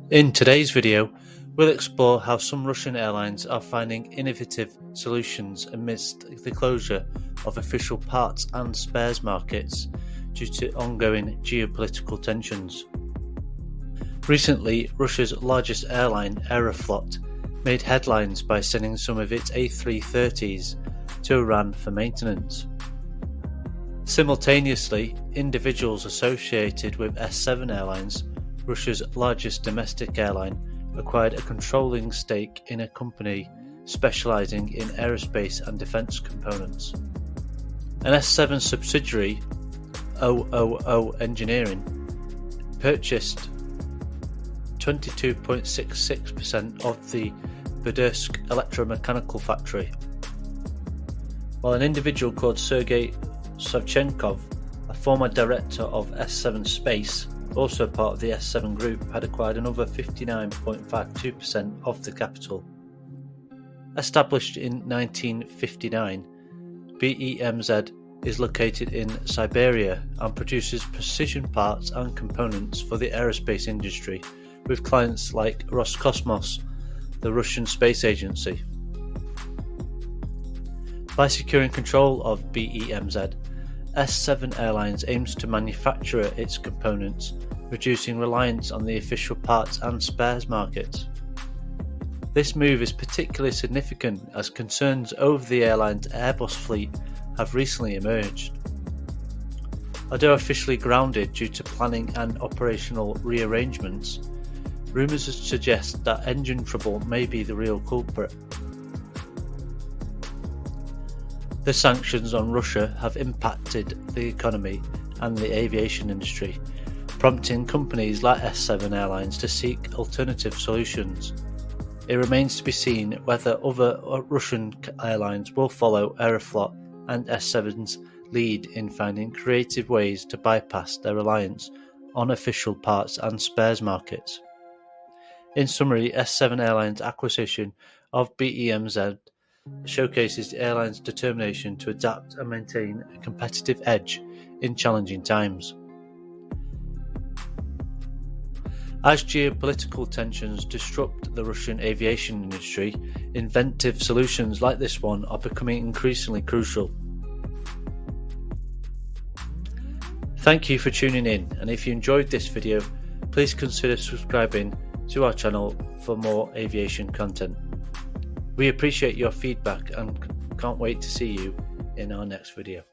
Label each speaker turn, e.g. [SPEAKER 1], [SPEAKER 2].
[SPEAKER 1] In today's video, we'll explore how some Russian airlines are finding innovative solutions amidst the closure of official parts and spares markets due to ongoing geopolitical tensions. Recently, Russia's largest airline, Aeroflot, made headlines by sending some of its A330s to Iran for maintenance. Simultaneously, individuals associated with S7 Airlines, Russia's largest domestic airline, acquired a controlling stake in a company specializing in aerospace and defense components. An S7 subsidiary, OOO Engineering, purchased 22.66% of the Burdysk electromechanical factory, while an individual called Sergei Savchenkov, a former director of S7 Space, also part of the S7 group, had acquired another 59.52% of the capital. Established in 1959, BEMZ is located in Siberia and produces precision parts and components for the aerospace industry, with clients like Roscosmos, the Russian space agency. By securing control of BEMZ, S7 Airlines aims to manufacture its components, reducing reliance on the official parts and spares markets. This move is particularly significant as concerns over the airline's Airbus fleet have recently emerged. Although officially grounded due to planning and operational rearrangements, rumours suggest that engine trouble may be the real culprit. The sanctions on Russia have impacted the economy and the aviation industry, prompting companies like S7 Airlines to seek alternative solutions. It remains to be seen whether other Russian airlines will follow Aeroflot and S7's lead in finding creative ways to bypass their reliance on official parts and spares markets. In summary, S7 Airlines' acquisition of BEMZ showcases the airline's determination to adapt and maintain a competitive edge in challenging times. As geopolitical tensions disrupt the Russian aviation industry, inventive solutions like this one are becoming increasingly crucial. Thank you for tuning in, and if you enjoyed this video, please consider subscribing to our channel for more aviation content. We appreciate your feedback and can't wait to see you in our next video.